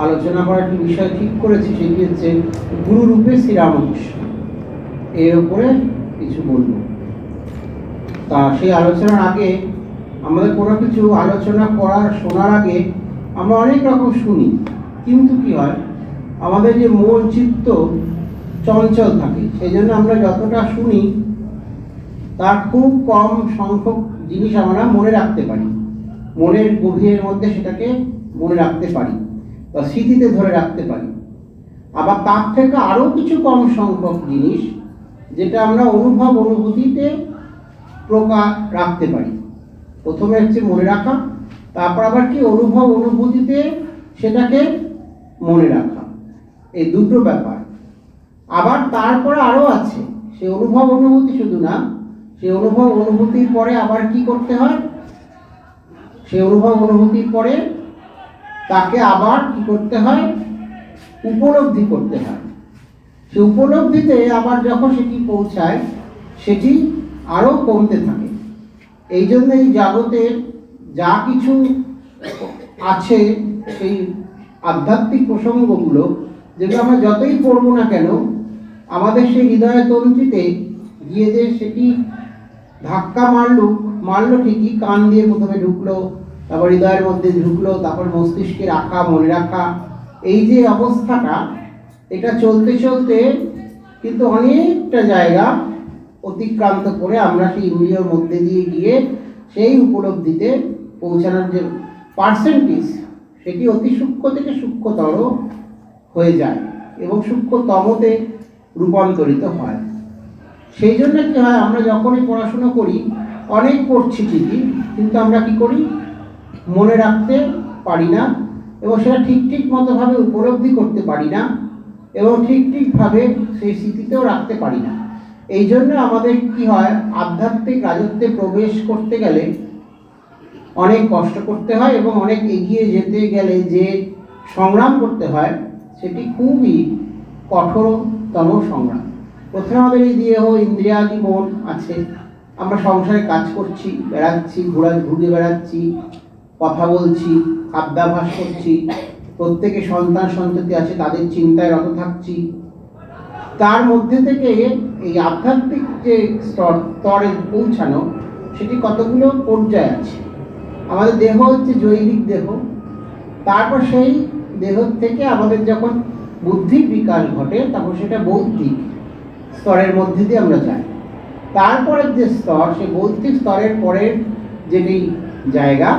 আলোচনা করার একটি বিষয় ঠিক করেছি, সেটি হচ্ছে গুরুরূপে শ্রীরামকৃষ্ণ। এর উপরে কিছু বলব। তা সেই আলোচনার আগে আমাদের কোনো কিছু আলোচনা করার শোনার আগে আমরা অনেক রকম শুনি, কিন্তু কি হয়, আমাদের যে মন চিত্ত চঞ্চল থাকে, সেই জন্য আমরা যতটা শুনি তার খুব কম সংখ্যক জিনিস আমরা মনে রাখতে পারি, মনের গভীরের মধ্যে সেটাকে মনে রাখতে পারি বা স্মৃতিতে ধরে রাখতে পারি। আবার তার থেকে আরও কিছু কম সংখ্যক জিনিস যেটা আমরা অনুভব অনুভূতিতে প্রকাশ রাখতে পারি। প্রথমে হচ্ছে মনে রাখা, তারপর আবার কি অনুভব অনুভূতিতে সেটাকে মনে রাখা, এই দুটো ব্যাপার। আবার তারপরে আরও আছে, সে অনুভব অনুভূতি শুধু না, সে অনুভব অনুভূতির পরে আবার কি করতে হয়, সে অনুভব অনুভূতির পরে তাকে আবার কি করতে হয়, উপলব্ধি করতে হয়। সে উপলব্ধিতে আবার যখন সেটি পৌঁছায় সেটি আরও কমতে থাকে। এই জন্য এই জগতের যা কিছু আছে, সেই আধ্যাত্মিক প্রসঙ্গগুলো যেগুলো আমরা যতই পড়বো না কেন, আমাদের সেই হৃদয় তন্ত্রীতে গিয়ে যে সেটি ধাক্কা মারলো ঠিকই, কান দিয়ে প্রথমে ঢুকলো, তারপর হৃদয়ের মধ্যে ঢুকলো, তারপর মস্তিষ্কে রাখা, মনে রাখা, এই যে অবস্থাটা, এটা চলতে চলতে কিন্তু অনেকটা জায়গা অতিক্রান্ত করে আমরা সেই ইন্দ্রিয়র মধ্যে দিয়ে গিয়ে সেই উপলব্ধিতে পৌঁছানোর যে পার্সেন্টেজ, সেটি অতি সূক্ষ্ম থেকে সূক্ষ্মতর হয়ে যায় এবং সূক্ষ্মতমতে রূপান্তরিত হয়। সেই জন্য কি হয়, আমরা যখনই পড়াশুনো করি, অনেক পড়ছি ঠিকই, কিন্তু আমরা কি করি, মনে রাখতে পারি না এবং সেটা ঠিক মতোভাবে উপলব্ধি করতে পারি না এবং ঠিকভাবে সেই স্মৃতিতেও রাখতে পারি না। এই জন্য আমাদের কি হয়, আধ্যাত্মিক রাজত্বে প্রবেশ করতে গেলে অনেক কষ্ট করতে হয় এবং অনেক এগিয়ে যেতে গেলে যে সংগ্রাম করতে হয়, সেটি খুবই কঠোরতম সংগ্রাম। প্রথমে আমাদের এই দেহ ইন্দ্রিয়াদি মন আছে, আমরা সংসারে কাজ করছি, বেড়াচ্ছি, ঘুরে বেড়াচ্ছি, কথা বলছি, খাদ্যাভ্যাস করছি, প্রত্যেকে সন্তান সন্ততি আছে, তাদের চিন্তায় রত থাকছি। তার মধ্যে থেকে এই আধ্যাত্মিক যে স্তরে পৌঁছানো, সেটি কতগুলো পর্যায় আছে। আমাদের দেহ হচ্ছে জৈবিক দেহ, তারপর সেই দেহ থেকে আমাদের যখন বুদ্ধির বিকাশ ঘটে, তখন সেটা বৌদ্ধিক স্তরের মধ্যে দিয়ে আমরা যাই। তারপরের যে স্তর, সেই বৌদ্ধিক স্তরের পরের যেটি জায়গা,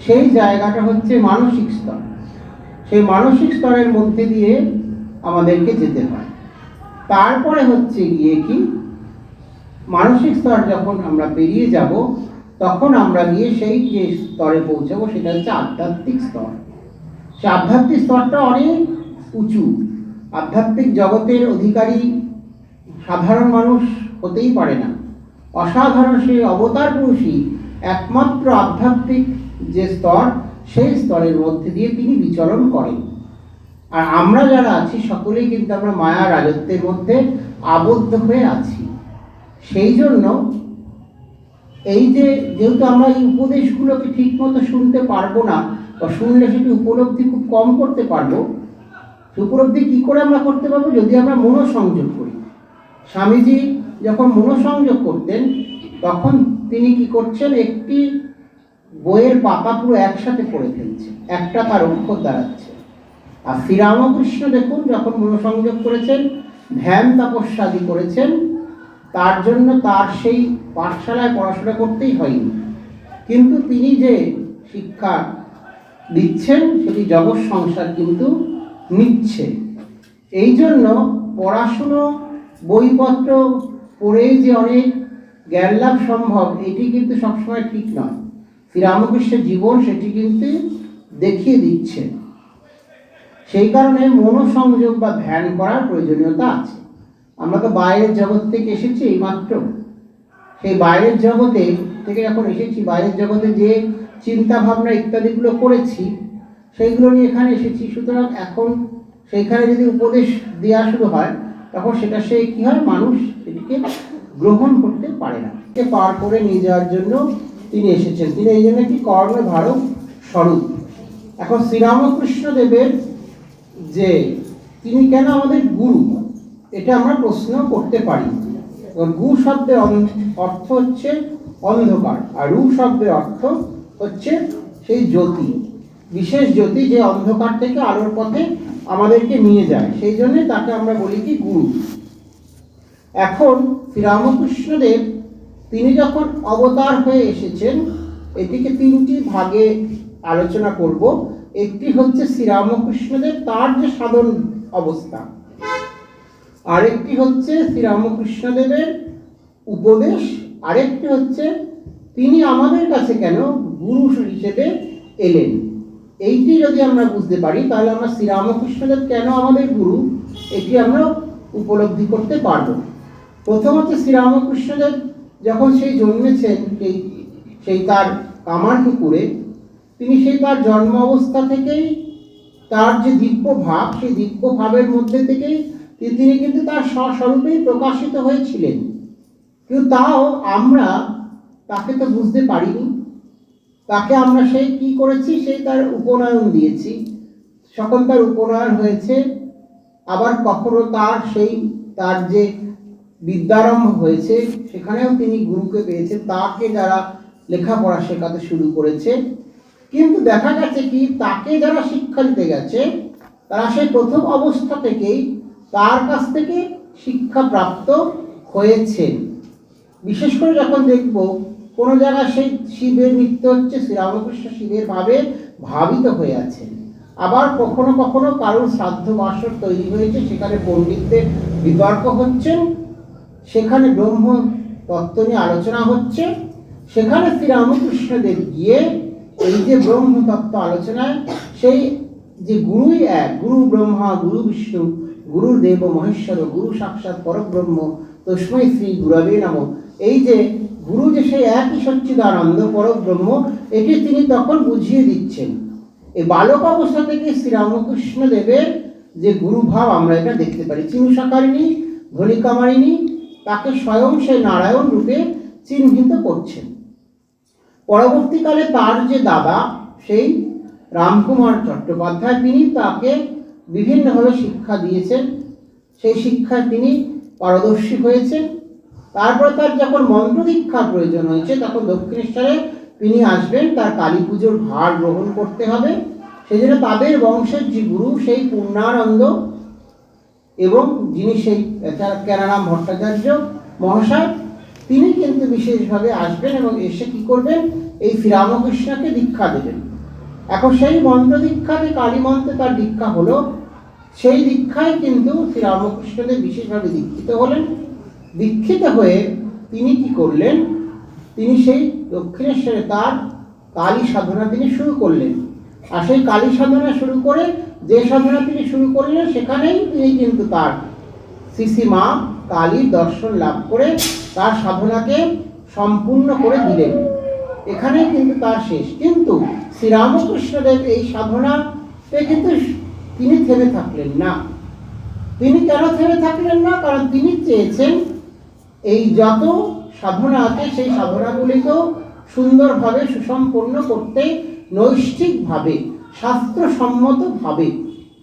সেই জায়গাটা হচ্ছে মানসিক স্তর। সেই মানসিক স্তরের মধ্যে দিয়ে আমাদেরকে যেতে হয়। তারপরে হচ্ছে গিয়ে কি, মানসিক স্তর যখন আমরা পেরিয়ে যাব, তখন আমরা গিয়ে সেই যে স্তরে পৌঁছাবো, সেটা হচ্ছে আধ্যাত্মিক স্তর। সে আধ্যাত্মিক স্তরটা অনেক উঁচু। আধ্যাত্মিক জগতের অধিকারী সাধারণ মানুষ হতেই পারে না, অসাধারণ সেই অবতার পুরুষই একমাত্র আধ্যাত্মিক যে স্তর, সেই স্তরের মধ্যে দিয়ে তিনি বিচরণ করেন। আর আমরা যারা আছি সকলেই কিন্তু আমরা মায়া রাজত্বের মধ্যে আবদ্ধ হয়ে আছি। সেই জন্য এই যেহেতু আমরা এই উপদেশগুলোকে ঠিক মতো শুনতে পারবো না, বা শুনলে সেটি উপলব্ধি খুব কম করতে পারবো, উপলব্ধি কী করে আমরা করতে পারবো, যদি আমরা মনোসংযোগ করি। স্বামীজি যখন মনোসংযোগ করতেন, তখন তিনি কি করছেন, একটি বইয়ের পাতা পুরো একসাথে পড়ে ফেলছে, একটা তার অক্ষর দাঁড়াচ্ছে। আর শ্রীরামকৃষ্ণ দেখুন, যখন মনোসংযোগ করেছেন, ধ্যান তপস্যাদি করেছেন, তার জন্য তার সেই পাঠশালায় পড়াশোনা করতেই হয়নি, কিন্তু তিনি যে শিক্ষা দিচ্ছেন সেটি জগৎ সংসার কিন্তু নিচ্ছে। এই জন্য পড়াশুনো বইপত্র পড়েই যে অনেক জ্ঞান লাভ সম্ভব, এটি কিন্তু সবসময় ঠিক নয়। শ্রীরামকৃষ্ণের জীবন সেটি কিন্তু দেখিয়ে দিচ্ছে। সেই কারণে মনোসংযোগ বা ধ্যান করার প্রয়োজনীয়তা আছে। আমরা তো বাইরের জগৎ থেকে এসেছি এইমাত্র, সেই বাইরের জগতে থেকে যখন এসেছি, বাইরের জগতে যে চিন্তা ভাবনা ইত্যাদিগুলো করেছি, সেইগুলো নিয়ে এখানে এসেছি। সুতরাং এখন সেইখানে যদি উপদেশ দেওয়া শুরু হয়, তখন সেটা সে কী হয়, মানুষ সেটিকে গ্রহণ করতে পারে না। পার করে নিয়ে যাওয়ার জন্য তিনি এসেছেন। তিনি এই জন্য কি কর্ণধারক স্বরূপ। এখন শ্রীরামকৃষ্ণ দেবের যে তিনি কেন আমাদের গুরু, এটা আমরা প্রশ্ন করতে পারি। গু শব্দের অর্থ হচ্ছে অন্ধকার, আর রু শব্দের অর্থ হচ্ছে সেই জ্যোতি, বিশেষ জ্যোতি যে অন্ধকার থেকে আলোর পথে আমাদেরকে নিয়ে যায়, সেই জন্য তাকে আমরা বলি কি গুরু। এখন শ্রীরামকৃষ্ণদেব তিনি যখন অবতার হয়ে এসেছেন, এটিকে তিনটি ভাগে আলোচনা করব। একটি হচ্ছে শ্রীরামকৃষ্ণদেব তার যে সাধন অবস্থা, আরেকটি হচ্ছে শ্রীরামকৃষ্ণদেবের উপদেশ, আরেকটি হচ্ছে তিনি আমাদের কাছে কেন গুরু হিসেবে এলেন। এইটি যদি আমরা বুঝতে পারি তাহলে আমরা শ্রীরামকৃষ্ণদেব কেন আমাদের গুরু এটি আমরা উপলব্ধি করতে পারব। প্রথমত শ্রীরামকৃষ্ণদেব যখন সেই জন্মেছেন সেই তার কামারপুকুরে, তিনি সেই তার জন্ম অবস্থা থেকেই তার যে দিব্য ভাব, সেই দিব্য ভাবের মধ্যে থেকেই তিনি কিন্তু তার স্বস্বরূপেই প্রকাশিত হয়েছিলেন। কিন্তু তাও আমরা তাকে তো বুঝতে পারিনি। তাকে আমরা সেই কি করেছি, সেই তার উপনয়ন দিয়েছি, সকল তার উপনয়ন হয়েছে। আবার কখনো তার যে বিদ্যারম্ভ হয়েছে সেখানেও তিনি গুরুকে পেয়েছে, তাকে যারা লেখাপড়া শেখাতে শুরু করেছে। কিন্তু দেখা গেছে কি, তাকে যারা শিক্ষা দিতে গেছে তারা সেই প্রথম অবস্থা থেকেই তার কাছ থেকে শিক্ষা প্রাপ্ত হয়েছেন। বিশেষ করে যখন দেখব কোনো জায়গায় সেই শিবের নৃত্য হচ্ছে, শ্রীরামকৃষ্ণ শিবের ভাবে ভাবিত হয়ে আছেন। আবার কখনো কখনো কারোর শ্রাদ্ধ বাসর তৈরি হয়েছে, সেখানে পণ্ডিতদের বিতর্ক হচ্ছেন, সেখানে ব্রহ্ম তত্ত্ব নিয়ে আলোচনা হচ্ছে, সেখানে শ্রীরামকৃষ্ণদেব গিয়ে এই যে ব্রহ্ম তত্ত্ব আলোচনায় সেই যে গুরুই এক, গুরু ব্রহ্মা গুরু বিষ্ণু গুরুদেব মহেশ্বর গুরু সাক্ষাৎ পরব্রহ্ম তস্মৈ শ্রী গুরবে নমঃ, এই যে গুরু যে সেই একই সচ্চিদানন্দ পরব্রহ্ম, এটি তিনি তখন বুঝিয়ে দিচ্ছেন। এই বালক অবস্থা থেকে শ্রীরামকৃষ্ণদেবের যে গুরুভাব আমরা এটা দেখতে পারি। চিনুষাকারিণী ধনিকামারিণী তাকে স্বয়ং সেই নারায়ণ রূপে চিহ্নিত করছেন। পরবর্তীকালে তার যে দাদা সেই রামকুমার চট্টোপাধ্যায়, তিনি তাকে বিভিন্নভাবে শিক্ষা দিয়েছেন, সেই শিক্ষায় তিনি পারদর্শী হয়েছেন। তারপরে তার যখন মন্ত্র দীক্ষার প্রয়োজন হয়েছে তখন দক্ষিণেশ্বরে তিনি আসবেন, তার কালী পুজোর ভার গ্রহণ করতে হবে। সেই জন্য তাদের বংশের যে গুরু সেই পূর্ণানন্দ এবং যিনি সেই কেনারাম ভট্টাচার্য মহাশয়, তিনি কিন্তু বিশেষভাবে আসবেন এবং এসে কি করবেন, এই শ্রীরামকৃষ্ণকে দীক্ষা দেবেন। এখন সেই মন্ত্র দীক্ষাতে কালী মন্ত্রে তার দীক্ষা হলো, সেই দীক্ষায় কিন্তু শ্রীরামকৃষ্ণদেব বিশেষভাবে দীক্ষিত হলেন। দীক্ষিত হয়ে তিনি কি করলেন, তিনি সেই দক্ষিণেশ্বরে তার কালী সাধনা তিনি শুরু করলেন। আর সেই কালী সাধনা শুরু করে যে সাধনা তিনি শুরু করলেন, সেখানেই তিনি কিন্তু তার শ্রীমা কালীর দর্শন লাভ করে তার সাধনাকে সম্পূর্ণ করে দিলেন। এখানেই কিন্তু তার শেষ। কিন্তু শ্রীরামকৃষ্ণদেব এই সাধনাতে কিন্তু তিনি থেমে থাকলেন না। তিনি কেন থেমে থাকলেন না? কারণ তিনি চেয়েছেন এই যত সাধনা আছে সেই সাধনাগুলিকেও সুন্দরভাবে সুসম্পন্ন করতে, নৈষ্ঠিকভাবে শাস্ত্রসম্মতভাবে।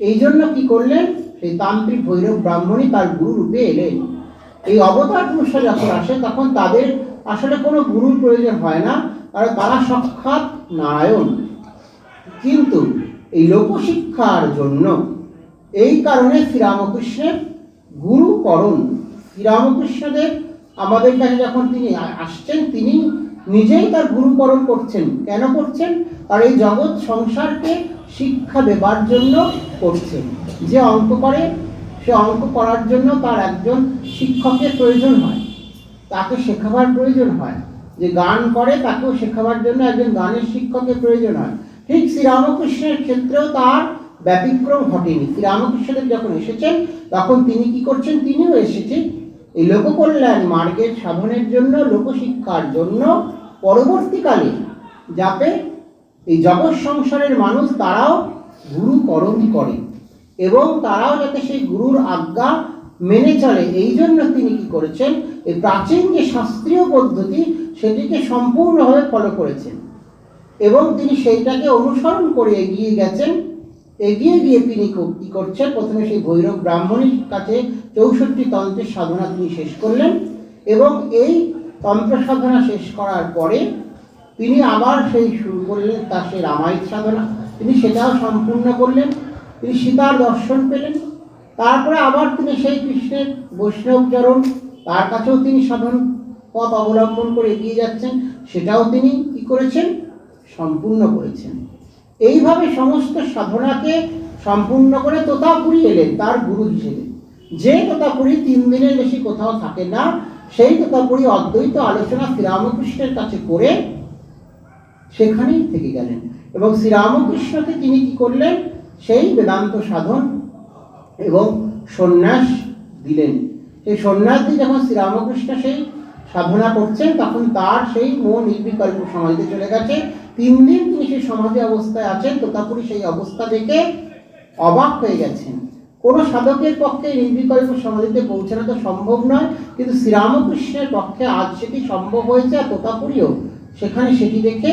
এই জন্য কি করলেন, সেই তান্ত্রিক ভৈরব ব্রাহ্মণী তার গুরু রূপে এলেন। এই অবতার পুরুষরা যখন আসে তখন তাদের আসলে কোনো গুরুর প্রয়োজন হয় না, কারণ তারা সাক্ষাৎ নারায়ণ। কিন্তু এই লোকশিক্ষার জন্য এই কারণে শ্রীরামকৃষ্ণের গুরুকরণ, শ্রীরামকৃষ্ণদেব আমাদের কাছে যখন তিনি আসছেন, তিনি নিজেই তার গুরুকরণ করছেন। কেন করছেন? আর এই জগৎ সংসারকে শিক্ষা দেবার জন্য করছেন। যে অঙ্ক করে সে অঙ্ক করার জন্য তার একজন শিক্ষকের প্রয়োজন হয়, তাকে শেখাবার প্রয়োজন হয়। যে গান করে তাকেও শেখাবার জন্য একজন গানের শিক্ষকের প্রয়োজন হয়। ঠিক শ্রীরামকৃষ্ণের ক্ষেত্রেও তার ব্যতিক্রম ঘটেনি। শ্রীরামকৃষ্ণদেব যখন এসেছেন তখন তিনি কি করছেন, তিনিও এসেছেন এই লোককল্যাণ মার্গের সাধনের জন্য, লোকশিক্ষার জন্য। পরবর্তীকালে যাতে এই জগৎ সংসারের মানুষ তারাও গুরুকরণ করে এবং তারাও যাতে সেই গুরুর আজ্ঞা মেনে চলে, এই জন্য তিনি কি করেছেন, এই প্রাচীন যে শাস্ত্রীয় পদ্ধতি সেটিকে সম্পূর্ণভাবে ফলো করেছেন এবং তিনি সেইটাকে অনুসরণ করে এগিয়ে গেছেন। এগিয়ে গিয়ে তিনি কি করছেন, প্রথমে সেই ভৈরব ব্রাহ্মণীর কাছে 64 তন্ত্রের সাধনা তিনি শেষ করলেন এবং এই তন্ত্র সাধনা শেষ করার পরে তিনি আবার সেই শুরু করলেন তার সেই রামায়ণ সাধনা, তিনি সেটাও সম্পূর্ণ করলেন, তিনি সীতার দর্শন পেলেন। তারপরে আবার তিনি সেই কৃষ্ণের বৈষ্ণবচরণ, তার কাছেও তিনি সাধন পথ অবলম্বন করে এগিয়ে যাচ্ছেন, সেটাও তিনি কি করেছেন, সম্পূর্ণ করেছেন। এইভাবে সমস্ত সাধনাকে সম্পূর্ণ করে তোতাপুরী এলেন তার গুরু হিসেবে। যে তোতাপুরী 3 দিনের বেশি কোথাও থাকে না, সেই তোতাপুরী অদ্বৈত আলোচনা শ্রীরামকৃষ্ণের কাছে করে সেখানেই থেকে গেলেন এবং শ্রীরামকৃষ্ণকে তিনি কি করলেন, সেই বেদান্ত সাধন এবং সন্ন্যাস দিলেন। সেই সন্ন্যাস দিয়ে যখন শ্রীরামকৃষ্ণ সেই সাধনা করছেন, তখন তার সেই মন নির্বিকল্প সমাধিতে চলে গেছে। 3 দিন তিনি সেই সমাধি অবস্থায় আছেন। তোতাপুরী সেই অবস্থা দেখে অবাক হয়ে গেছেন। কোনো সাধকের পক্ষে নির্বিকল্প সমাধিতে পৌঁছানো তো সম্ভব নয়, কিন্তু শ্রীরামকৃষ্ণের পক্ষে আজ সেটি সম্ভব হয়েছে। আর তোতাপুরীও সেখানে সেটি দেখে,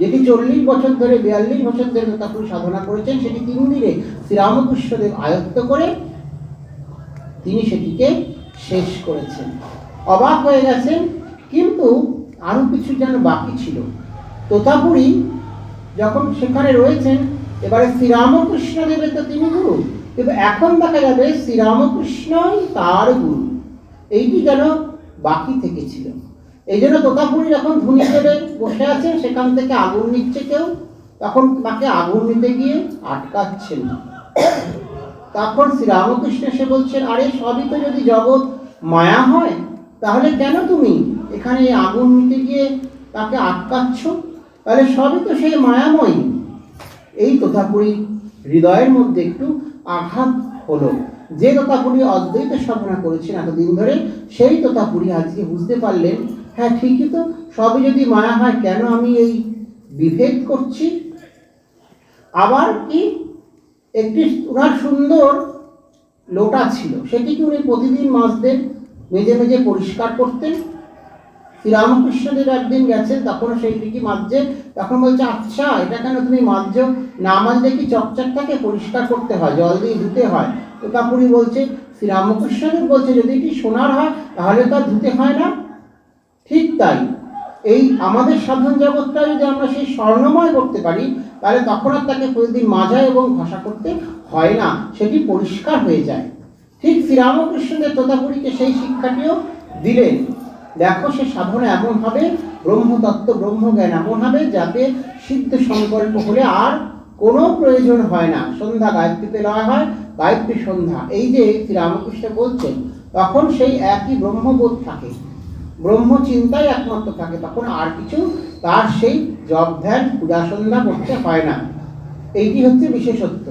যেটি 40 বছর ধরে 42 বছর ধরে তোতাপুরী সাধনা করেছেন, সেটি 3 দিনে শ্রীরামকৃষ্ণদেব আয়ত্ত করে তিনি সেটিকে শেষ করেছেন। অবাক হয়ে গেছেন, কিন্তু আরও কিছু যেন বাকি ছিল। তোতাপুরী যখন সেখানে রয়েছেন, এবারে শ্রীরামকৃষ্ণদেবের তো তিনি গুরু, কিন্তু এখন দেখা যাবে শ্রীরামকৃষ্ণই তার গুরু, এইটি যেন বাকি থেকেছিল। এই জন্য তোতাপুরী যখন ধুনি দেবে বসে আছেন, সেখান থেকে আগুন নিচ্ছে কেউ, তখন তাকে আগুন নিতে গিয়ে আটকাচ্ছেন না। তখন শ্রীরামকৃষ্ণ এসে বলছেন, আরে সবই তো যদি জগৎ মায়া হয়, তাহলে কেন তুমি এখানে আগুন নিতে গিয়ে তাকে আটকাচ্ছ? তাহলে সবই তো সেই মায়াময়ী। এই তোতাপুরী হৃদয়ের মধ্যে একটু আঘাত হলো। যে তোতাপুরী অদ্বৈত সাধনা করেছেন এতদিন ধরে, সেই তোতাপুরী আজকে বুঝতে পারলেন, হ্যাঁ ঠিকই তো, সবই যদি মায়া হয়, কেন আমি এই বিভেদ করছি? আবার কি, একটি ওনার সুন্দর লোটা ছিল, সেটিকে উনি প্রতিদিন মাজতেন, মেজে মেজে পরিষ্কার করতেন। শ্রীরামকৃষ্ণদেব একদিন গেছেন, তখন সেইটিকে মাজছে, তখন বলছে, আচ্ছা এটা কেন তুমি মাজছো? না মাজলে কি চকচক থাকে? পরিষ্কার করতে হয়, জল দিয়ে ধুতে হয়। তোতাপুরী বলছে, শ্রীরামকৃষ্ণদেব বলছে, যদি এটি সোনার হয় তাহলে তো আর ধুতে হয় না। ঠিক তাই, এই আমাদের সাধন জগৎটা যদি আমরা সেই স্বর্ণময় করতে পারি, তাহলে তখন আর তাকে প্রতিদিন মাজা এবং ঘষা করতে হয় না, সেটি পরিষ্কার হয়ে যায়। ঠিক শ্রীরামকৃষ্ণদেব তোতাপুরীকে সেই শিক্ষাটিও দিলেন। দেখো, সে সাধনা এমন হবে, ব্রহ্মতত্ত্ব ব্রহ্মজ্ঞান এমন হবে, যাতে সিদ্ধ সংকল্প হলে আর কোনো প্রয়োজন হয় না। সন্ধ্যা গায়ত্রীতে লওয়া হয়, গায়ত্রী সন্ধ্যা, এই যে শ্রীরামকৃষ্ণ বলছেন, তখন সেই একই ব্রহ্মবোধ থাকে, ব্রহ্মচিন্তাই একমাত্র থাকে, তখন আর কিছু তার সেই জপ ধ্যান পূজা সন্ধ্যা করতে হয় না। এইটি হচ্ছে বিশেষত্ব।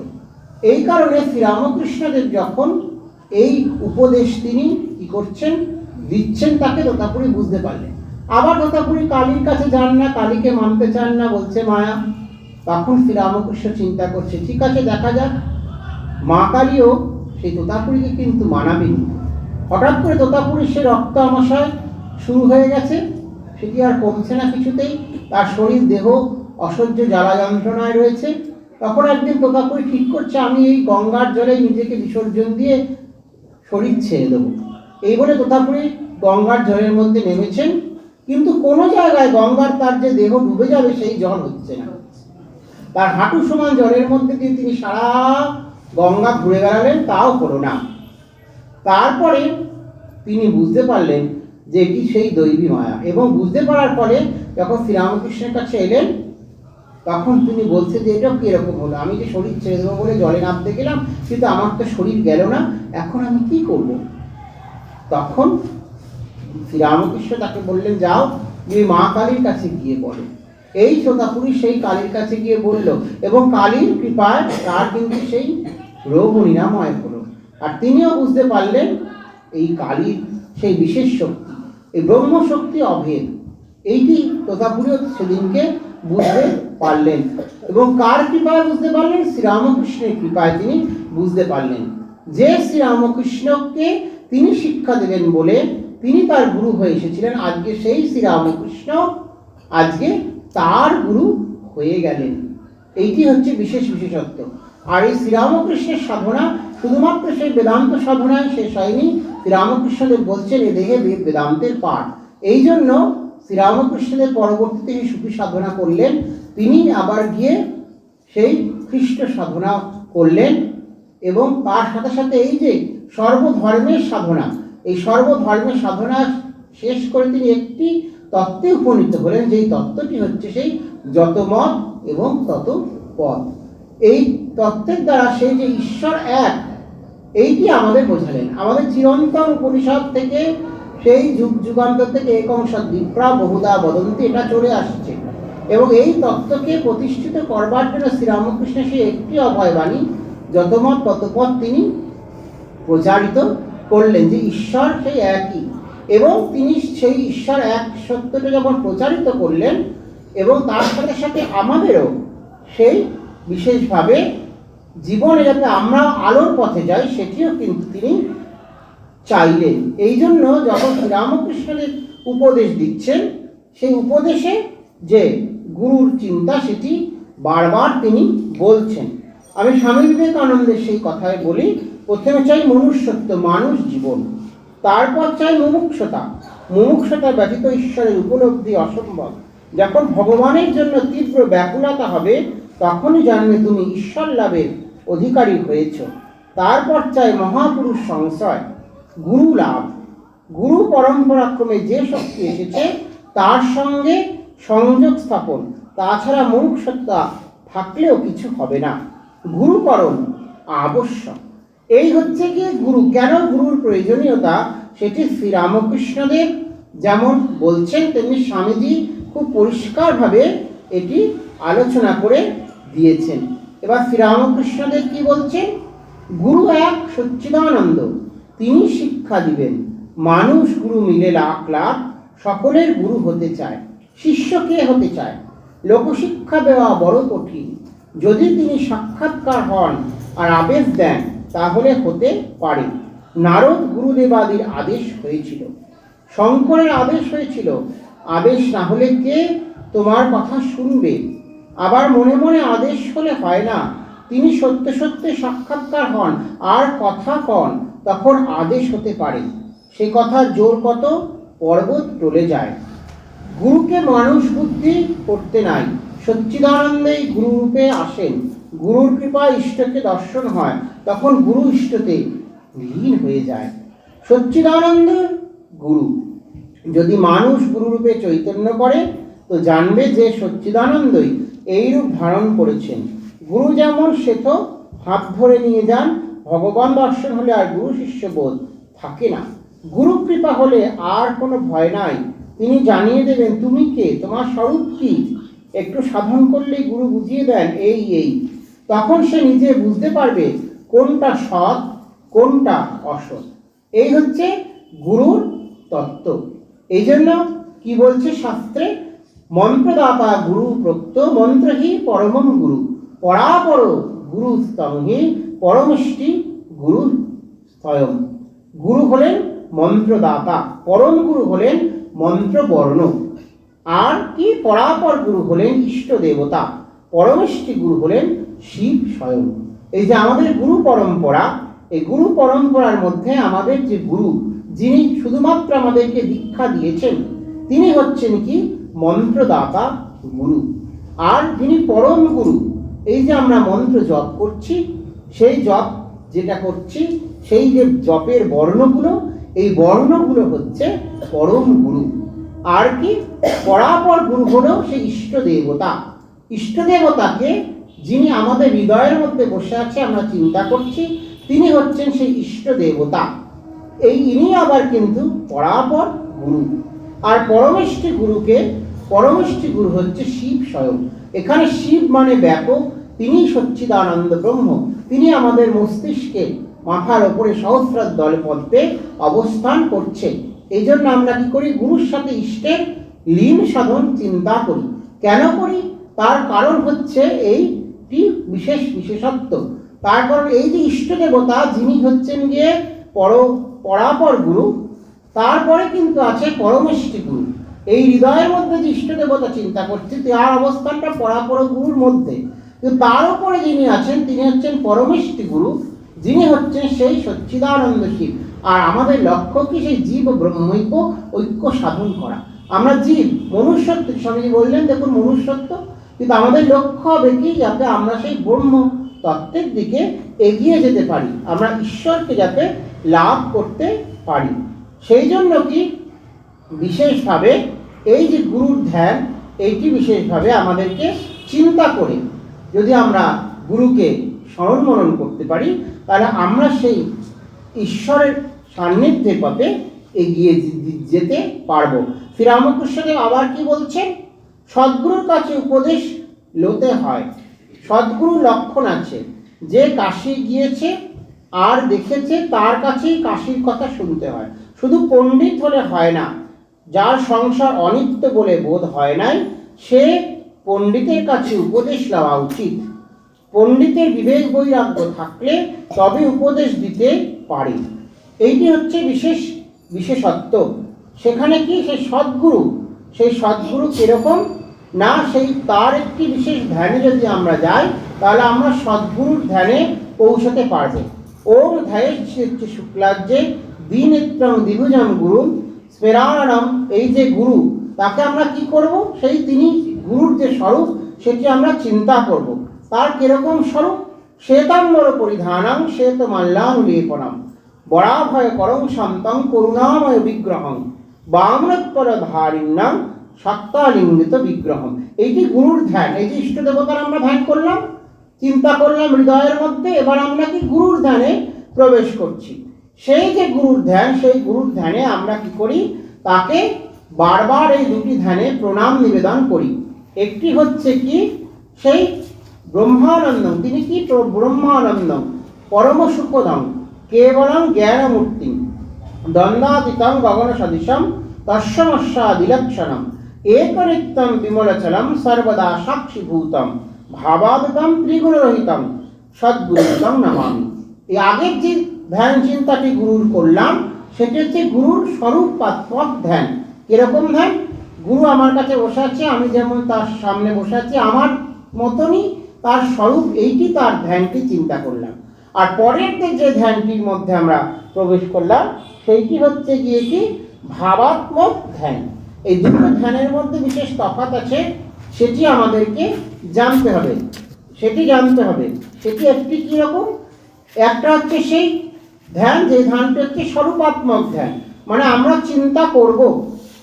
এই কারণে শ্রীরামকৃষ্ণদেব যখন এই উপদেশ তিনি কি করছেন, দিচ্ছেন, তাকে তোতাপুরী বুঝতে পারলেন। আবার তোতাপুরী কালীর কাছে যান না, কালীকে মানতে চান না, বলছে মায়া। তখন শ্রীরামকৃষ্ণ চিন্তা করছে, ঠিক আছে দেখা যাক। মা কালীও সেই তোতাপুরীকে কিন্তু মানাবেনি। হঠাৎ করে তোতাপুরীর সে রক্ত আমাশয় শুরু হয়ে গেছে, সেটি আর কমছে না কিছুতেই, তার শরীর দেহ অসহ্য জ্বালা যন্ত্রণায় রয়েছে। তখন একদিন তোতাপুরী ঠিক করছে, আমি এই গঙ্গার জলে নিজেকে বিসর্জন দিয়ে শরীর ছেড়ে দেবো। এই বলে তোতাপুরী গঙ্গার জলের মধ্যে নেমেছেন, কিন্তু কোনো জায়গায় গঙ্গার তার যে দেহ ডুবে যাবে সেই জল হচ্ছে না। তার হাঁটু সমান জলের মধ্যে দিয়ে তিনি সারা গঙ্গা ঘুরে বেড়ালেন, তাও হলো না। তারপরে তিনি বুঝতে পারলেন যে এটি সেই দৈবী মায়া, এবং বুঝতে পারার পরে যখন শ্রীরামকৃষ্ণের কাছে এলেন, তখন তিনি বলছে যে এটা কিরকম হলো, আমি যে শরীর ছেড়ে দেবো বলে জলে নামতে গেলাম, কিন্তু আমার তো শরীর গেল না, এখন আমি কি করব? তখন শ্রীরামকৃষ্ণ তাকে বললেন, যাও তুমি মা কালীর কাছে গিয়ে বলো। এই তোতাপুরী সেই কালীর কাছে গিয়ে বলল, এবং কালীর কৃপায় তার কিন্তু সেই রোগ নিরাময় হলো। আর তিনিও বুঝতে পারলেন এই কালীর সেই বিশেষ শক্তি, এই ব্রহ্মশক্তি অভেদ, এইটি তোতাপুরীও সেদিনকে বুঝতে পারলেন। এবং কার কৃপায় বুঝতে পারলেন? শ্রীরামকৃষ্ণের কৃপায় তিনি বুঝতে পারলেন যে শ্রীরামকৃষ্ণকে তিনি শিক্ষা দেবেন বলে তিনি তার গুরু হয়ে এসেছিলেন, আজকে সেই শ্রীরামকৃষ্ণ আজকে তার গুরু হয়ে গেলেন। এইটি হচ্ছে বিশেষ বিশেষত্ব। আর এই শ্রীরামকৃষ্ণের সাধনা শুধুমাত্র সেই বেদান্ত সাধনায় শেষ হয়নি। শ্রীরামকৃষ্ণদেব বলছেন এ দেহে বেদান্তের পাঠ। এই জন্য শ্রীরামকৃষ্ণদেব পরবর্তীতে এই সুফি সাধনা করলেন, তিনি আবার গিয়ে সেই খ্রিস্ট সাধনা করলেন। এবং তার সাথে সাথে এই যে সর্বধর্মের সাধনা, এই সর্বধর্মের সাধনা শেষ করে তিনি একটি তত্ত্বে উপনীত হলেন, যেই তত্ত্বটি হচ্ছে সেই যত মত এবং তত পথ। এই তত্ত্বের দ্বারা সেই যে ঈশ্বর এক, এইটি আমাদের বোঝালেন। আমাদের চিরন্তন উপনিষদ থেকে, সেই যুগ যুগান্তর থেকে একংশদ্বিপ্রা বহুধা বদন্তি এটা চলে আসছে। এবং এই তত্ত্বকে প্রতিষ্ঠিত করবার জন্য শ্রীরামকৃষ্ণ সেই একটি অভয়বাণী যত মত তত পথ তিনি প্রচারিত করলেন, যে ঈশ্বর সেই একই। এবং তিনি সেই ঈশ্বর এক সত্যটা যখন প্রচারিত করলেন, এবং তার সাথে সাথে আমাদেরও সেই বিশেষভাবে জীবনে যাতে আমরা আলোর পথে যাই সেটিও কিন্তু তিনি চাইলেন। এই জন্য যখন শ্রীরামকৃষ্ণের উপদেশ দিচ্ছেন, সেই উপদেশে যে গুরুর চিন্তা সেটি বারবার তিনি বলছেন। আমি স্বামী বিবেকানন্দের সেই কথায় বলি, প্রথমে চাই মনুষ্যত্ব, মানুষ জীবন, তারপর চাই মুমুক্ষুতা। মুমুক্ষুতা ব্যতীত ঈশ্বরের উপলব্ধি অসম্ভব। যখন ভগবানের জন্য তীব্র ব্যাকুলতা হবে, তখনই জানবে তুমি ঈশ্বর লাভের অধিকারী হয়েছ। তারপর চাই মহাপুরুষ সংশয়, গুরু লাভ। গুরু পরম্পরাক্রমে যে শক্তি এসেছে তার সঙ্গে সংযোগ স্থাপন, তাছাড়া মুমুক্ষুতা থাকলেও কিছু হবে না। গুরুকরণ আবশ্যক। এই হচ্ছে গিয়ে গুরু। কেন গুরুর প্রয়োজনীয়তা সেটি শ্রীরামকৃষ্ণদেব যেমন বলছেন, তেমনি স্বামীজি খুব পরিষ্কারভাবে এটি আলোচনা করে দিয়েছেন। এবার শ্রীরামকৃষ্ণদেব কি বলছেন? গুরু এক সচ্চিদানন্দ, তিনি শিক্ষা দিবেন। মানুষ গুরু মিলে লাখ লাখ, সকলের গুরু হতে চায়। শিষ্য কে হতে চায়? লোকশিক্ষা দেওয়া বড় কঠিন। যদি তিনি সাক্ষাৎকার হন আর আদেশ দেন, তাহলে হতে পারে। নারদ গুরুদেবাদির আদেশ হয়েছিল, শঙ্করের আদেশ হয়েছিল। আদেশ না হলে কে তোমার কথা শুনবে? আবার মনে মনে আদেশ হলে হয় না। তিনি সত্য সত্যে সাক্ষাৎকার হন আর কথা কন, তখন আদেশ হতে পারে। সে কথার জোর কত, পর্বত টলে যায়। গুরুকে মানুষ বুদ্ধি করতে নাই, সচ্চিদানন্দেই গুরুরূপে আসেন। গুরুর কৃপা ইষ্টকে দর্শন হয়, তখন গুরু ইষ্টতে লীন হয়ে যায়। সচ্চিদানন্দ গুরু। যদি মানুষ গুরুরূপে চৈতন্য করে, তো জানবে যে সচ্চিদানন্দই এই রূপ ধারণ করেছেন। গুরু যেমন সেতো হাত ধরে নিয়ে যান, ভগবান দর্শন হলে আর গুরু শিষ্য বোধ থাকে না। গুরু কৃপা হলে আর কোনো ভয় নাই। তিনি জানিয়ে দেবেন তুমি কে, তোমার স্বরূপ কি। একটু সাধন করলেই গুরু বুঝিয়ে দেন এই এই। তখন সে নিজে বুঝতে পারবে কোনটা সৎ কোনটা অসৎ। এই হচ্ছে গুরুর তত্ত্ব। এই জন্য কি বলছে শাস্ত্রে? মন্ত্রদাতা গুরু প্রক্ত, মন্ত্রহি পরমম গুরু। পরাপর গুরু স্তমহি, পরমিষ্টি গুরু স্তয়ম। গুরু হলেন মন্ত্রদাতা, পরম গুরু হলেন মন্ত্রবর্ণ। আর কি? পরাপর গুরু হলেন ইষ্ট দেবতা, পরমিষ্টি গুরু হলেন শিব স্বয়ং। এই যে আমাদের গুরু পরম্পরা, এই গুরু পরম্পরার মধ্যে আমাদের যে গুরু, যিনি শুধুমাত্র আমাদেরকে দীক্ষা দিয়েছেন, তিনি হচ্ছেন কি মন্ত্রদাতা গুরু। আর যিনি পরম গুরু, এই যে আমরা মন্ত্র জপ করছি, সেই জপ যেটা করছি, সেই যে জপের বর্ণগুলো, এই বর্ণগুলো হচ্ছে পরম গুরু। আর কি? পরাপর গুরু হলো সেই ইষ্ট দেবতা। ইষ্ট দেবতাকে যিনি আমাদের হৃদয়ের মধ্যে বসে আছে, আমরা চিন্তা করছি, তিনি হচ্ছেন সেই ইষ্ট দেবতা। এই ইনি আবার কিন্তু পরাপর গুরু। আর পরমিষ্টি গুরুকে, পরমিষ্টি গুরু হচ্ছে শিব স্বয়ং। এখানে শিব মানে ব্যাপক, তিনি সচ্চিদানন্দ ব্রহ্ম। তিনি আমাদের মস্তিষ্কে মাথার ওপরে সহস্রার দলে পদ্মে অবস্থান করছে। এই জন্য আমরা কি করি? গুরুর সাথে ইষ্টের লীন সাধন চিন্তা করি। কেন করি? তার কারণ হচ্ছে এইটি বিশেষ বিশেষত্ব। তার কারণ এই যে ইষ্ট দেবতা, যিনি হচ্ছেন গিয়ে পরাপর গুরু, তারপরে কিন্তু আছে পরমিষ্টি গুরু। এই হৃদয়ের মধ্যে যে ইষ্ট দেবতা চিন্তা করছে, তার অবস্থানটা পরাপর গুরুর মধ্যে। কিন্তু তার উপরে যিনি আছেন তিনি হচ্ছেন পরমেষ্টি গুরু, যিনি হচ্ছেন সেই সচ্চিদানন্দ শিব। আর আমাদের লক্ষ্য কি সেই জীব ব্রহ্মৈক্য ঐক্য সাধন করা। আমরা জীব মনুষ্যত্ব, স্বামীজি বললেন দেখুন মনুষ্যত্ব, কিন্তু আমাদের লক্ষ্য হবে কি যাতে আমরা সেই ব্রহ্ম তত্ত্বের দিকে এগিয়ে যেতে পারি, আমরা ঈশ্বরকে যাতে লাভ করতে পারি। সেই জন্য কি বিশেষভাবে এই যে গুরুর ধ্যান, এইটি বিশেষভাবে আমাদেরকে চিন্তা করে যদি আমরা গুরুকে স্মরণ মনন করতে পারি, তাহলে আমরা সেই ঈশ্বরের সান্নিধ্যের পথে এগিয়ে যেতে পারবো। শ্রীরামকৃষ্ণদেব আবার কি বলছেন, সদ্গুরুর কাছে উপদেশ লতে হয়। সদ্গুরুর লক্ষণ আছে, যে কাশী গিয়েছে আর দেখেছে তার কাছেই কাশীর কথা শুনতে হয়। শুধু পণ্ডিত হলে হয় না, যার সংসার অনিত্য বলে বোধ হয় নাই, সে পণ্ডিতের কাছে উপদেশ নেওয়া উচিত। পণ্ডিতের বিবেক বৈরাগ্য থাকলে তবে উপদেশ দিতে পারে। এইটি হচ্ছে বিশেষত্ব। সেখানে কি সেই সদ্গুরু কিরকম না, সেই তার একটি বিশেষ ধ্যানে যদি আমরা যাই, তাহলে আমরা সদ্গুরুর ধ্যানে পৌঁছতে পারবো। ওম ধ্যায়েচ্ছি শুক্লাজ্যে দ্বিনেত্রং দ্বিভুজং গুরু স্মেরাণম। এই যে গুরু, তাকে আমরা কি করব, সেই তিনি গুরুর যে স্বরূপ সেটি আমরা চিন্তা করব। তার কিরকম স্বরূপ, শ্বেতাম্বর পরিধানং শ্বেত মাল্যানুলেপনম বরাভয় করং শান্তং করুণাময় বিগ্রহং বাম্রৎপর ধারিণ্যং সত্তালিঙ্গিত বিগ্রহম। এইটি গুরুর ধ্যান। এই যে ইষ্ট দেবতার আমরা ধ্যান করলাম, চিন্তা করলাম হৃদয়ের মধ্যে, এবার আমরা কি গুরুর ধ্যানে প্রবেশ করছি। সেই যে গুরুর ধ্যান, সেই গুরুর ধ্যানে আমরা কি করি, তাকে বারবার এই দুটি ধ্যানে প্রণাম নিবেদন করি। একটি হচ্ছে কি সেই ব্রহ্মানন্দম, তিনি কি ব্রহ্মানন্দম পরম সুখদম কেবলং জ্ঞানমূর্তি দ্বন্দ্বাতীতং গগন সদৃশম তস্যমস্যাদিলক্ষণম একনিত্যং বিমলচলম সর্বদা সাক্ষীভূতম ভাবাদতম ত্রিগুণরহিতম সদ্গুরুতম নমামি। এই আগের যে ধ্যান চিন্তাটি গুরুর করলাম, সেটি হচ্ছে গুরুর স্বরূপাত্মক ধ্যান। কিরকম ধ্যান, গুরু আমার কাছে বসে আছে, আমি যেমন তার সামনে বসে আছি, আমার মতনই তার স্বরূপ, এইটি তার ধ্যানটি চিন্তা করলাম। আর পরের যে ধ্যানটির মধ্যে আমরা প্রবেশ করলাম, সেইটি হচ্ছে গিয়ে কি ভাবাত্মক ধ্যান। এই দুটো ধ্যানের মধ্যে বিশেষ তফাৎ আছে, সেটি আমাদেরকে জানতে হবে। সেটি একটি কীরকম, একটা হচ্ছে সেই ধ্যান, যে ধ্যানটি হচ্ছে স্বরূপাত্মক ধ্যান, মানে আমরা চিন্তা করব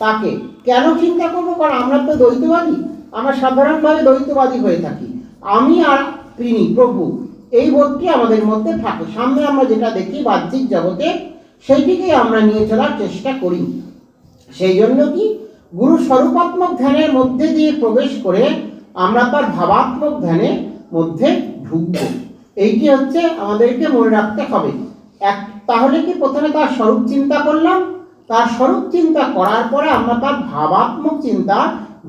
তাকে। কেন চিন্তা করব, কারণ আমরা তো দ্বৈতবাদী, আমরা সাধারণভাবে দ্বৈতবাদী হয়ে থাকি। আমি আর তিনি প্রভু, এই বোধটি আমাদের মধ্যে থাকে। সামনে আমরা যেটা দেখি বাহ্যিক জগতে, সেইটিকেই আমরা নিয়ে চলার চেষ্টা করি। সেই জন্য কি গুরু স্বরূপাত্মক ধ্যানের মধ্যে দিয়ে প্রবেশ করে আমরা তার ভাবাত্মক ধ্যানের মধ্যে ঢুকব। এইটি হচ্ছে আমাদেরকে মনে রাখতে হবে। তাহলে কি প্রথমে তার স্বরূপ চিন্তা করলাম, তার স্বরূপ চিন্তা করার পরে আমরা তার ভাবাত্মক চিন্তা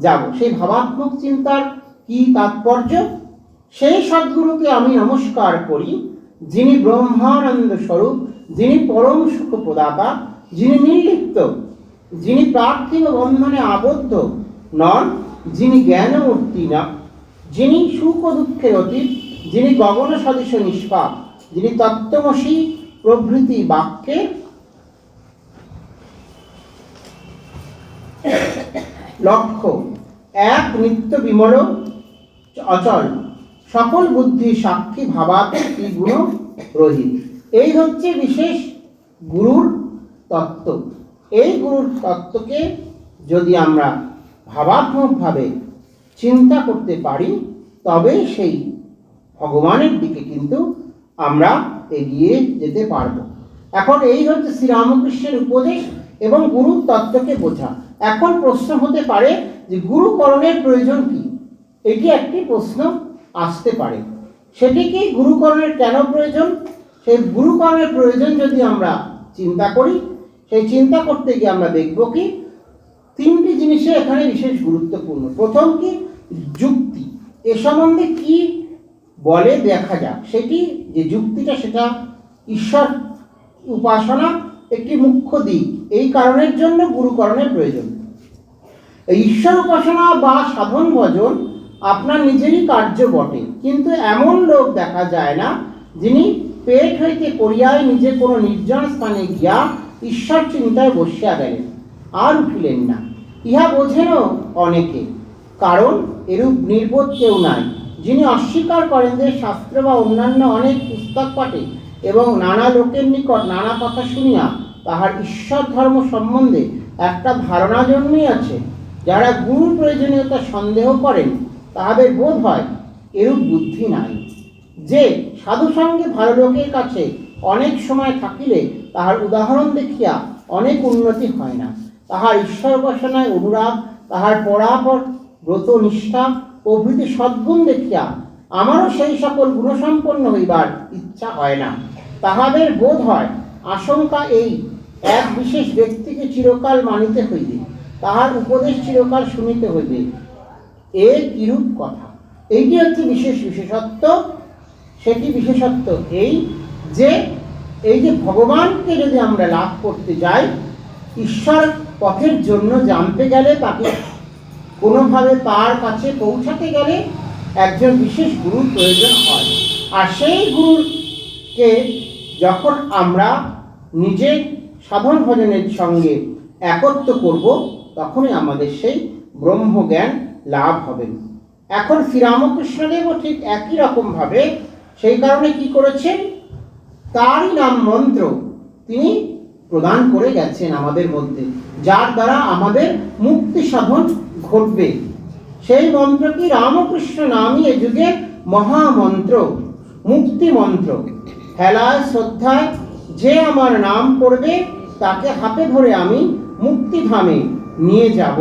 যাব। সেই ভাবাত্মক চিন্তার কি তাৎপর্য, সেই সদ্গুরুকে আমি নমস্কার করি, যিনি ব্রহ্মানন্দ স্বরূপ, যিনি পরম সুখ প্রদাতা, যিনি নির্লিপ্ত, যিনি পার্থিব বন্ধনে আবদ্ধ নন, যিনি জ্ঞানমূর্তি না, যিনি সুখ দুঃখের অতীত, যিনি গগন সদৃশ নিষ্পাপ, যিনি তত্ত্বমসি প্রভৃতি বাক্যের লক্ষ্য, এক নিত্য বিমল অচল, সকল বুদ্ধি সাক্ষী ভাবাতে ত্রিগুণ রহিত। এই হচ্ছে বিশেষ গুরুর তত্ত্ব। এই গুরুর তত্ত্বকে যদি আমরা ভাবাত্মকভাবে চিন্তা করতে পারি, তবে সেই ভগবানের দিকে কিন্তু আমরা এগিয়ে যেতে পারব। এখন এই হচ্ছে শ্রীরামকৃষ্ণের উপদেশ এবং গুরুর তত্ত্বকে বোঝা। এখন প্রশ্ন হতে পারে যে গুরুকরণের প্রয়োজন কি, এটি একটি প্রশ্ন আসতে পারে। সেটি কি, গুরুকরণের কেন প্রয়োজন? সেই গুরুকরণের প্রয়োজন যদি আমরা চিন্তা করি, সেই চিন্তা করতে গিয়ে আমরা দেখব কি তিনটি জিনিসে এখানে বিশেষ গুরুত্বপূর্ণ। প্রথম কি, যুক্তি। এ সম্বন্ধে কি বলে দেখা যাক। সেটি যে যুক্তিটা, সেটা ঈশ্বর উপাসনা একটি মুখ্য দিক। এই কারণের জন্য গুরুকরণের প্রয়োজন। এই ঈশ্বর উপাসনা বা সাধন ভজন আপনার নিজেরই কার্য বটে, কিন্তু এমন লোক দেখা যায় না যিনি পেট হইতে পড়িয়ায় নিজে কোনো নির্জন স্থানে গিয়া ঈশ্বর চিন্তায় বসিয়া গেলেন, আর উঠিলেন না। ইহা বোঝেনও অনেকে, কারণ এরূপ নির্বোধ কেউ নাই, যিনি অস্বীকার করেন যে শাস্ত্র বা অন্যান্য অনেক পুস্তক পাঠে এবং নানা লোকের নিকট নানা কথা শুনিয়া তাহার ঈশ্বর ধর্ম সম্বন্ধে একটা ধারণা জন্মিয়াছে। যারা গুরুর প্রয়োজনীয়তা সন্দেহ করেন তাহাদের বোধ হয় এরূপ বুদ্ধি নাই, যে সাধু সঙ্গে ভালো লোকের কাছে অনেক সময় থাকিলে তাহার উদাহরণ দেখিয়া অনেক উন্নতি হয় না। তাহার ঈশ্বর উপাসনায় অনুরাগ, তাহার পরাপর ব্রত নিষ্ঠা প্রভৃতি সদ্গুণ দেখিয়া আমারও সেই সকল গুণসম্পন্ন হইবার ইচ্ছা হয় না। তাহাদের বোধ হয় আশঙ্কা এই, এক বিশেষ ব্যক্তিকে চিরকাল মানিতে হইবে, তাহার উপদেশ চিরকাল শুনিতে হইবে। এ কিরূপ কথা? এইটি হচ্ছে বিশেষত্ব। সেটি বিশেষত্ব এই যে ভগবানকে যদি আমরা লাভ করতে যাই, ঈশ্বর পথের জন্য জানতে গেলে, তাকে কোনোভাবে তার কাছে পৌঁছাতে গেলে একজন বিশেষ গুরুর প্রয়োজন হয়। আর সেই গুরুকে যখন আমরা নিজের সাধন ভজনের সঙ্গে একত্র করব, তখনই আমাদের সেই ব্রহ্মজ্ঞান লাভ হবে। এখন শ্রীরামকৃষ্ণদেবও ঠিক একই রকমভাবে সেই কারণে কি করেছেন, তারই নাম মন্ত্র তিনি প্রদান করে গেছেন আমাদের মধ্যে, যার দ্বারা আমাদের মুক্তি সাধন ঘটবে। সেই মন্ত্র কি? রামকৃষ্ণ নামই এ যুগের মহামন্ত্র, মুক্তি মন্ত্র। হেলায় শ্রদ্ধায় যে আমার নাম করবে, তাকে হাতে ধরে আমি মুক্তিধামে নিয়ে যাব।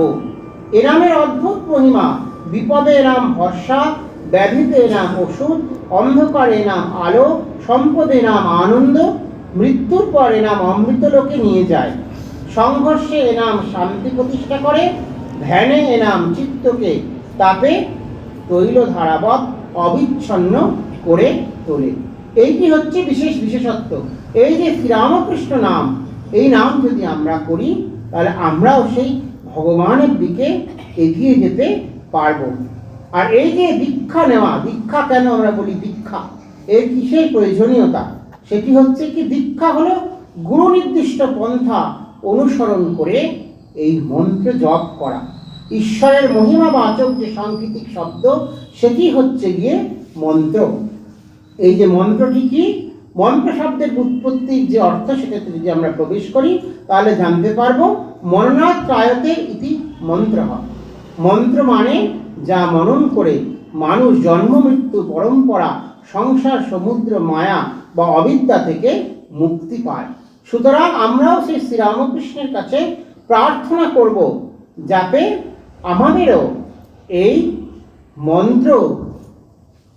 এ নামের অদ্ভুত মহিমা। বিপদে নাম ভরসা, ব্যাধিতে নাম ওষুধ, অন্ধকারে নাম আলো, সম্পদে নাম আনন্দ, মৃত্যুর পরে নাম অমৃতলোকে নিয়ে যায়। সংঘর্ষে এ নাম শান্তি প্রতিষ্ঠা করে, ধ্যানে এ নাম চিত্তকে তাপে তৈল ধারাবৎ অবিচ্ছন্ন করে তোলে। এইটি হচ্ছে বিশেষত্ব। এই যে শ্রীরামকৃষ্ণ নাম, এই নাম যদি আমরা করি, তাহলে আমরাও সেই ভগবানের দিকে এগিয়ে যেতে পারবো। আর এই যে দীক্ষা নেওয়া, দীক্ষা কেন আমরা বলি দীক্ষা, এর কিসের প্রয়োজনীয়তা? সেটি হচ্ছে কি, দীক্ষা হলো গুরু নির্দিষ্ট পন্থা অনুসরণ করে এই মন্ত্র জপ করা। ঈশ্বরের মহিমাবাচক যে সাংকেতিক শব্দ, সেটি হচ্ছে গিয়ে মন্ত্র। এই যে মন্ত্রটি কি, মন্ত্র শব্দের উৎপত্তির যে অর্থ, সেটাতে যদি আমরা প্রবেশ করি, তাহলে জানতে পারবো মননাথ ত্রায়তে ইতি মন্ত্র। মন্ত্র মানে যা মনন করে মানুষ জন্ম মৃত্যু পরম্পরা সংসার সমুদ্র মায়া বা অবিদ্যা থেকে মুক্তি পায়। সুতরাং আমরাও সেই শ্রীরামকৃষ্ণের কাছে প্রার্থনা করব, যাতে আমাদেরও এই মন্ত্র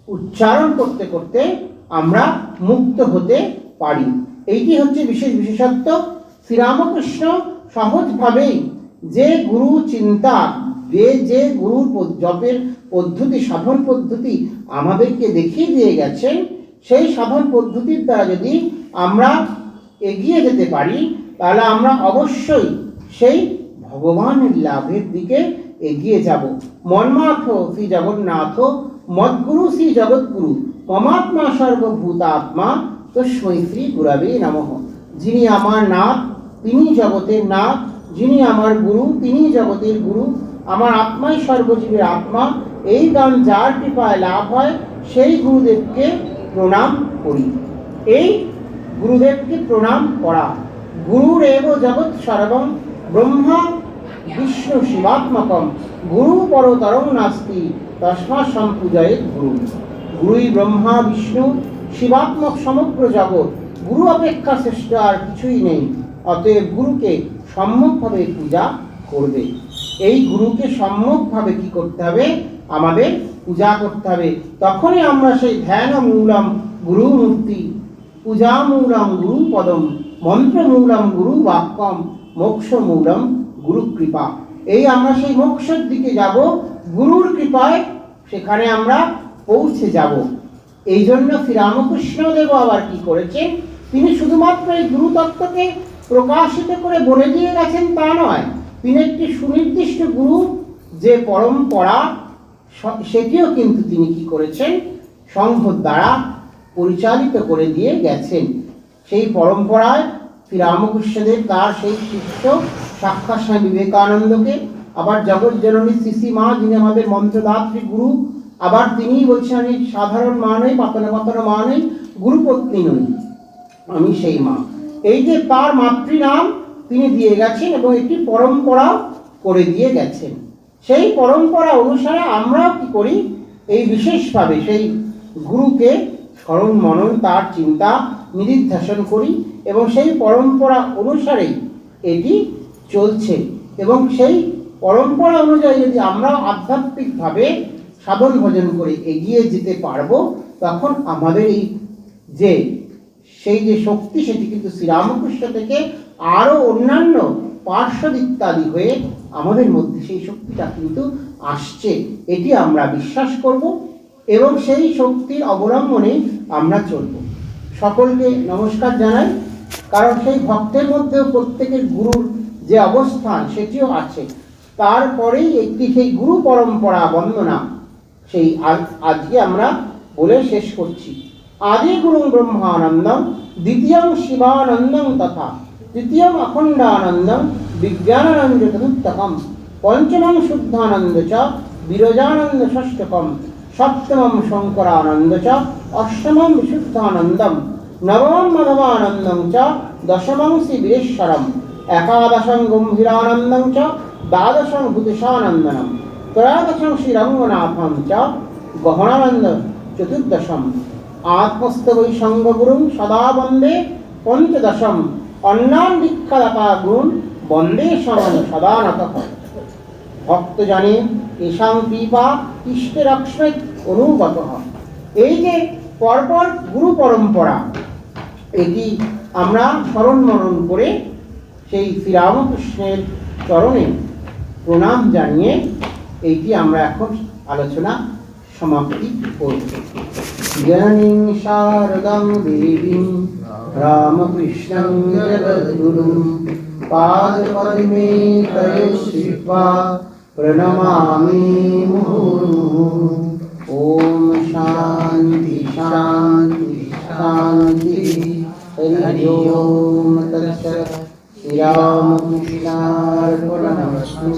উচ্চারণ করতে করতে আমরা মুক্ত হতে পারি। এইটি হচ্ছে বিশেষত্ব। শ্রীরামকৃষ্ণ সহজভাবেই যে গুরু চিন্তা, যে গুরুর জপের পদ্ধতি, সাধন পদ্ধতি আমাদেরকে দেখিয়ে দিয়ে গেছেন, সেই সাধন পদ্ধতির দ্বারা যদি আমরা এগিয়ে যেতে পারি, তাহলে আমরা অবশ্যই সেই ভগবানের লাভের দিকে এগিয়ে যাব। মন্মাথ শ্রী জগন্নাথ, মদ্গুরু শ্রী জগৎগুরু, মমাত্মা সর্বভূতাত্মা, তস্मै শ্রী গুরবে নমঃ। যিনি আমার নাথ, তিনি জগতের নাথ। যিনি আমার গুরু, তিনি জগতের গুরু। আমার আত্মাই সর্বজীবের আত্মা। এই গান যার কৃপায় লাভ হয়, সেই গুরুদেবকে প্রণাম করি। এই গুরুদেবকে প্রণাম করা। গুরুরেব জগৎ সর্বং ব্রহ্মা বিষ্ণু শিবাত্মকম, গুরু পরতরং নাস্তি তস্মাৎ সম্পূজয়েৎ গুরু। গুরুই ব্রহ্মা বিষ্ণু শিবাত্মক সমগ্র জগৎ। গুরু অপেক্ষা শ্রেষ্ঠ আর কিছুই নেই। অতএব গুরুকে সম্যকভাবে পূজা করবে। এই গুরুকে সম্যকভাবে কি করতে হবে? আমাদের পূজা করতে হবে। তখনই আমরা সেই ধ্যান মূলম গুরু মূর্তি, পূজা মূলম গুরু পদম, মন্ত্র মূলম গুরু বাক্যম, মোক্ষ মূলম গুরু কৃপা। এই আমরা সেই মোক্ষের দিকে যাব, গুরুর কৃপায় সেখানে আমরা পৌঁছে যাব। এই জন্য শ্রীরামকৃষ্ণদেব আবার কি করেছেন, তিনি শুধুমাত্র এই গুরু তত্ত্বকে প্রকাশিত করে বলে দিয়ে গেছেন তা নয়, তিনি একটি সুনির্দিষ্ট গুরু যে পরম্পরা, সেটিও কিন্তু তিনি কি করেছেন, সংঘ দ্বারা পরিচালিত করে দিয়ে গেছেন। সেই পরম্পরায় শ্রীরামকৃষ্ণদেব তার সেই শিষ্য সাক্ষাৎ স্বামী বিবেকানন্দকে, আবার জগৎজননী শ্রী মা যিনি আমাদের মন্ত্রদাত্রী গুরু, আবার তিনি বলছেন আমি সাধারণ মা নই, পাতানো পাতানো মা নই, গুরুপত্নী নই, আমি সেই মা। এই যে তার মাতৃনাম তিনি দিয়ে গেছেন এবং একটি পরম্পরা করে দিয়ে গেছেন। সেই পরম্পরা অনুসারে আমরাও কি করি, এই বিশেষভাবে সেই গুরুকে স্মরণ মনন, তার চিন্তা নিদিধ্যাসন করি এবং সেই পরম্পরা অনুসারেই এটি চলছে। এবং সেই পরম্পরা অনুযায়ী যদি আমরা আধ্যাত্মিকভাবে সাধন ভজন করে এগিয়ে যেতে পারবো, তখন আমাদের এই যে সেই যে শক্তি, সেটি কিন্তু শ্রীরামকৃষ্ণ থেকে আরও অন্যান্য পার্শ্বদ ইত্যাদি হয়ে আমাদের মধ্যে সেই শক্তিটা কিন্তু আসছে, এটি আমরা বিশ্বাস করব এবং সেই শক্তির অবলম্বনে আমরা চলব। সকলকে নমস্কার জানাই, কারণ সেই ভক্তের মধ্যেও প্রত্যেকের গুরুর যে অবস্থান সেটিও আছে। তারপরেই একটি সেই গুরু পরম্পরা বন্দনা সেই আজকে আমরা বলে শেষ করছি। আদি গুরু ব্রহ্মানন্দম, দ্বিতীয়ং শিবানন্দং তথা তৃতীয়ং অখণ্ডানন্দম বিজ্ঞানানন্দ চতুর্থকম, পঞ্চমং শুদ্ধানন্দ চ বিরজানন্দ ষষ্ঠকম, সপ্তমং শঙ্করানন্দ চ অষ্টমং বিশুদ্ধানন্দম, নবমং মাধবানন্দং চ দশমং শ্রী বীরেশ্বরম, একাদশং গম্ভীরানন্দং চ দ্বাদশং ভূতেশানন্দনম, ত্রয়োদশং শ্রীরঙ্গনাথং চ গহনানন্দ চতুর্দশম, আত্মস্থবৈ সঙ্গগুরুং সদা বন্দে পঞ্চদশম, অন্যান দীক্ষাদাতা গুরুন বন্দে সমং সদা নতঃ। ভক্তজনে এষাং কৃপা ইষ্টেরক্ষ্মেৎ অনুগতঃ। এই যে পরপর গুরু পরম্পরা, এটি আমরা স্মরণ মনন করে সেই শ্রীরামকৃষ্ণের চরণে প্রণাম জানিয়ে এইটি আমরা এখন আলোচনা সমাপ্তি করব। জননীং শারদাং দেবীং রামকৃষ্ণং জগদ্গুরুং পাদপদ্মে তয়োশ্রিত্বা প্রণমামি মুহুর্মুহুঃ। ওম শান্তি শান্তি শান্তি। হরি ওম তৎসৎ। শ্রীরামকৃষ্ণার্পণমস্তু।